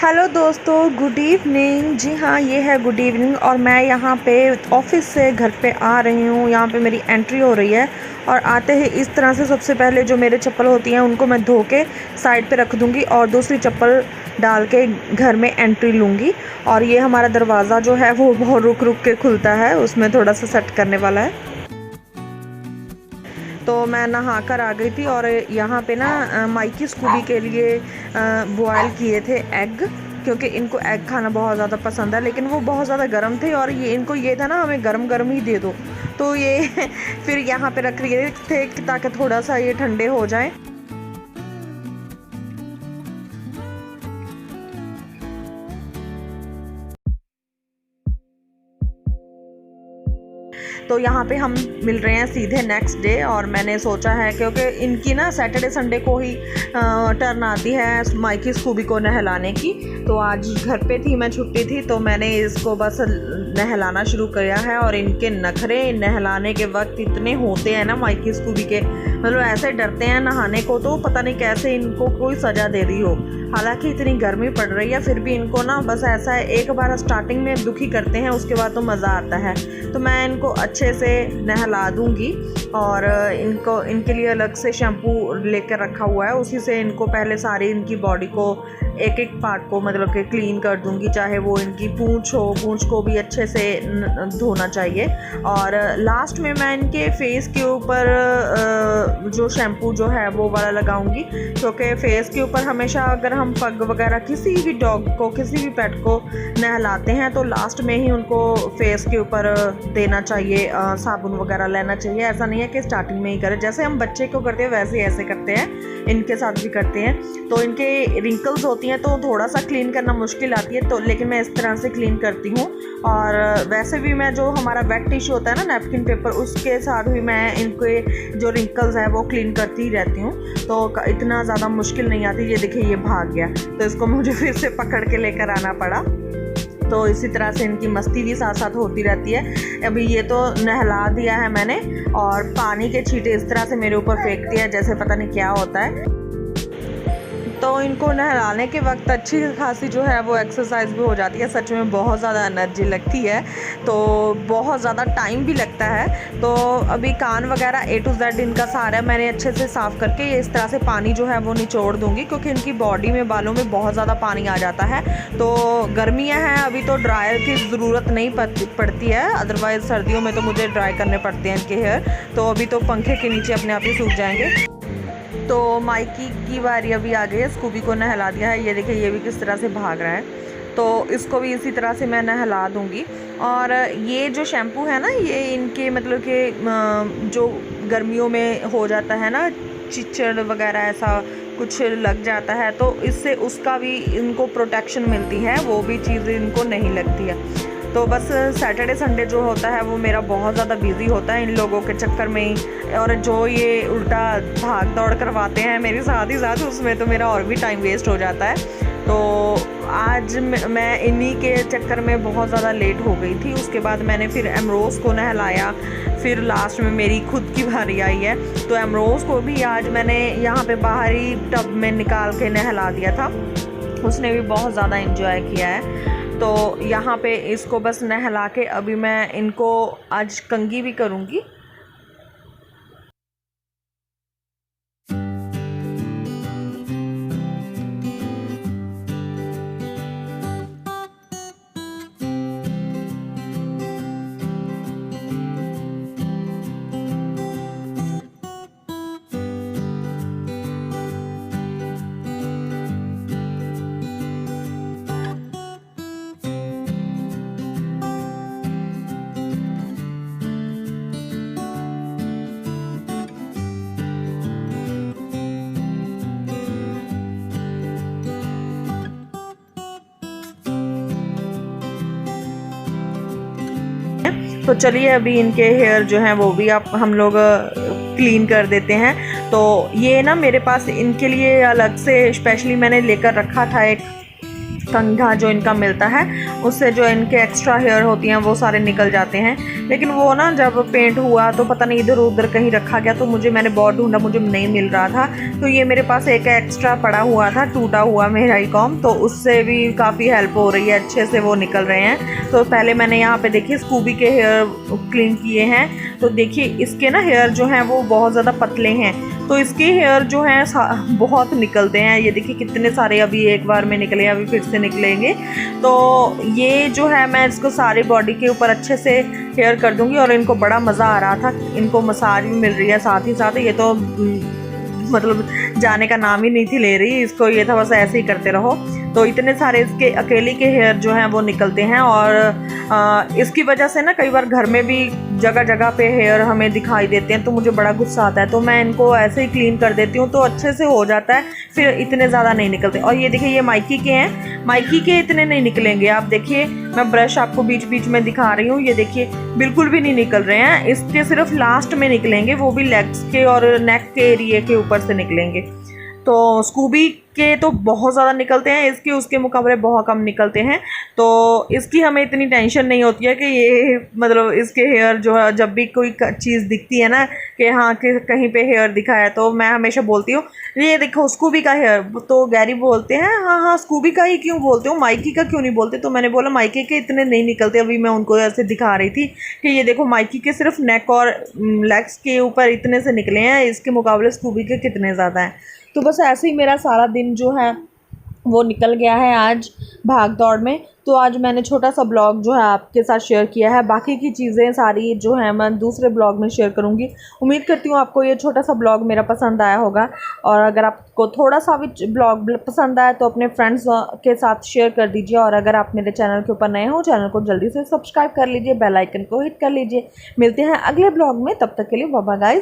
Hello दोस्तों, good evening. जी हाँ, ये है गुड इवनिंग और मैं यहाँ पे ऑफिस से घर पे आ रही हूँ। यहाँ पे मेरी एंट्री हो रही है और आते ही इस तरह से सबसे पहले जो मेरे चप्पल होती हैं उनको मैं धो के साइड पे रख दूँगी और दूसरी चप्पल डाल के घर में एंट्री लूँगी। और ये हमारा दरवाज़ा जो है वो बहुत रुक रुक के खुलता है, उसमें थोड़ा सा सेट करने वाला है। तो मैं नहा कर आ गई थी और यहाँ पे ना माइकी स्कूबी के लिए बॉयल किए थे एग, क्योंकि इनको एग खाना बहुत ज़्यादा पसंद है। लेकिन वो बहुत ज़्यादा गर्म थे और ये इनको ये था ना हमें गर्म गर्म ही दे दो, तो ये फिर यहाँ पे रख लिए थे ताकि थोड़ा सा ये ठंडे हो जाएं। तो यहाँ पे हम मिल रहे हैं सीधे नेक्स्ट डे और मैंने सोचा है क्योंकि इनकी ना सैटरडे संडे को ही टर्न आती है माइकी स्कूबी को नहलाने की। तो आज घर पे थी, मैं छुट्टी थी, तो मैंने इसको बस नहलाना शुरू किया है। और इनके नखरे नहलाने के वक्त इतने होते हैं ना माइकी स्कूबी के, मतलब ऐसे डरते हैं नहाने को, तो पता नहीं कैसे इनको कोई सज़ा दे दी हो। हालांकि इतनी गर्मी पड़ रही है फिर भी इनको ना बस ऐसा है, एक बार स्टार्टिंग में दुखी करते हैं, उसके बाद तो मज़ा आता है। तो मैं इनको अच्छे से नहला दूँगी और इनके लिए अलग से शैम्पू लेकर रखा हुआ है, उसी से इनको पहले सारी इनकी बॉडी को एक एक पार्ट को मतलब कि क्लीन कर दूंगी। चाहे वो इनकी पूंछ हो, पूंछ को भी अच्छे से धोना चाहिए। और लास्ट में मैं इनके फेस के ऊपर जो शैम्पू जो है वो वाला लगाऊंगी, क्योंकि फेस के ऊपर हमेशा अगर हम पग वगैरह किसी भी डॉग को, किसी भी पेट को नहलाते हैं तो लास्ट में ही उनको फेस के ऊपर देना चाहिए, साबुन वगैरह लेना चाहिए। ऐसा नहीं है कि स्टार्टिंग में ही करें, जैसे हम बच्चे को करते हैं वैसे ऐसे करते हैं, इनके साथ भी करते हैं। तो इनके रिंकल्स होती हैं तो थोड़ा सा क्लीन करना मुश्किल आती है, तो लेकिन मैं इस तरह से क्लीन करती हूँ। और वैसे भी मैं जो हमारा वेट टिश्यू होता है ना, नैपकिन पेपर, उसके साथ भी मैं इनके जो रिंकल्स है वो क्लीन करती ही रहती हूँ, तो इतना ज़्यादा मुश्किल नहीं आती। ये देखिए ये भाग गया, तो इसको मुझे फिर से पकड़ के लेकर आना पड़ा। तो इसी तरह से इनकी मस्ती भी साथ साथ होती रहती है। अभी ये तो नहला दिया है मैंने और पानी के छींटे इस तरह से मेरे ऊपर फेंक दिया जैसे पता नहीं क्या होता है। तो इनको नहलाने के वक्त अच्छी खासी जो है वो एक्सरसाइज भी हो जाती है। सच में बहुत ज़्यादा एनर्जी लगती है, तो बहुत ज़्यादा टाइम भी लगता है। तो अभी कान वगैरह A to Z इनका सारा मैंने अच्छे से साफ़ करके ये इस तरह से पानी जो है वो निचोड़ दूँगी, क्योंकि इनकी बॉडी में, बालों में बहुत ज़्यादा पानी आ जाता है। तो गर्मियाँ हैं अभी, तो ड्रायर की ज़रूरत नहीं पड़ती है, अदरवाइज़ सर्दियों में तो मुझे ड्राई करने पड़ते हैं इनके हेयर। तो अभी तो पंखे के नीचे अपने आप ही सूख जाएंगे। तो माइकी की बारी अभी आ गई है, स्कूबी को नहला दिया है। ये देखिए ये भी किस तरह से भाग रहा है, तो इसको भी इसी तरह से मैं नहला दूँगी। और ये जो शैम्पू है ना, ये इनके मतलब कि जो गर्मियों में हो जाता है ना, चिचड़ वगैरह ऐसा कुछ लग जाता है, तो इससे उसका भी इनको प्रोटेक्शन मिलती है, वो भी चीज़ इनको नहीं लगती है। तो बस सैटरडे संडे जो होता है वो मेरा बहुत ज़्यादा बिजी होता है इन लोगों के चक्कर में ही, और जो ये उल्टा भाग दौड़ करवाते हैं मेरे साथ ही साथ, उसमें तो मेरा और भी टाइम वेस्ट हो जाता है। तो आज मैं इन्हीं के चक्कर में बहुत ज़्यादा लेट हो गई थी। उसके बाद मैंने फिर एमरोज़ को नहलाया, फिर लास्ट में मेरी खुद की बारी आई है। तो एमरोज़ को भी आज मैंने यहाँ पे बाहरी टब में निकाल के नहला दिया था, उसने भी बहुत ज़्यादा एंजॉय किया है। तो यहाँ पे इसको बस नहला के अभी मैं इनको आज कंघी भी करूँगी। तो चलिए अभी इनके हेयर जो हैं वो भी हम लोग क्लीन कर देते हैं। तो ये ना मेरे पास इनके लिए अलग से स्पेशली मैंने लेकर रखा था एक कंघा जो इनका मिलता है उससे जो इनके एक्स्ट्रा हेयर होती हैं वो सारे निकल जाते हैं। लेकिन वो ना जब पेंट हुआ तो पता नहीं इधर उधर कहीं रखा गया, तो मैंने बहुत ढूंढा, मुझे नहीं मिल रहा था। तो ये मेरे पास एक एक्स्ट्रा पड़ा हुआ था, टूटा हुआ मेरा ही कॉम, तो उससे भी काफ़ी हेल्प हो रही है, अच्छे से वो निकल रहे हैं। तो पहले मैंने यहाँ पे देखिए स्कूबी के हेयर क्लीन किए हैं। तो देखिए इसके ना हेयर जो हैं वो बहुत ज़्यादा पतले हैं, तो इसके हेयर जो हैं बहुत निकलते हैं। ये देखिए कितने सारे अभी एक बार में निकले, अभी फिर से निकलेंगे। तो ये जो है मैं इसको सारी बॉडी के ऊपर अच्छे से हेयर कर दूंगी। और इनको बड़ा मज़ा आ रहा था, इनको मसाज भी मिल रही है साथ ही साथ। ये तो मतलब जाने का नाम ही नहीं थी ले रही, इसको ये था बस ऐसे ही करते रहो। तो इतने सारे इसके अकेले के हेयर जो हैं वो निकलते हैं। और इसकी वजह से ना कई बार घर में भी जगह जगह पे हेयर हमें दिखाई देते हैं, तो मुझे बड़ा गुस्सा आता है। तो मैं इनको ऐसे ही क्लीन कर देती हूँ, तो अच्छे से हो जाता है, फिर इतने ज़्यादा नहीं निकलते। और ये देखिए ये माइकी के हैं, माइकी के इतने नहीं निकलेंगे। आप देखिए मैं ब्रश आपको बीच बीच में दिखा रही हूँ, ये देखिए बिल्कुल भी नहीं निकल रहे हैं। इसके सिर्फ लास्ट में निकलेंगे, वो भी लेग्स के और नेक के एरिए के ऊपर से निकलेंगे। तो स्कूबी के तो बहुत ज़्यादा निकलते हैं, इसके उसके मुकाबले बहुत कम निकलते हैं। तो इसकी हमें इतनी टेंशन नहीं होती है कि ये मतलब इसके हेयर जो है, जब भी कोई चीज़ दिखती है ना कि हाँ कि कहीं पे हेयर दिखा है, तो मैं हमेशा बोलती हूँ ये देखो स्कूबी का हेयर। तो गैरी बोलते हैं हाँ हाँ स्कूबी का ही क्यों बोलते हो, माइकी का क्यों नहीं बोलते। तो मैंने बोला माइकी के इतने नहीं निकलते। अभी मैं उनको ऐसे दिखा रही थी कि ये देखो माइकी के सिर्फ नेक और लेग्स के ऊपर इतने से निकले हैं, इसके मुकाबले स्कूबी के कितने ज़्यादा हैं। तो बस ऐसे ही मेरा सारा दिन जो है वो निकल गया है आज भाग दौड़ में। तो आज मैंने छोटा सा ब्लॉग जो है आपके साथ शेयर किया है, बाकी की चीज़ें सारी जो है मैं दूसरे ब्लॉग में शेयर करूँगी। उम्मीद करती हूँ आपको ये छोटा सा ब्लॉग मेरा पसंद आया होगा। और अगर आपको थोड़ा सा भी ब्लॉग पसंद आया तो अपने फ्रेंड्स के साथ शेयर कर दीजिए। और अगर आप मेरे चैनल के ऊपर नए हो, चैनल को जल्दी से सब्सक्राइब कर लीजिए, बेल आइकन को हिट कर लीजिए। मिलते हैं अगले ब्लॉग में, तब तक के लिए बाय बाय गाइस।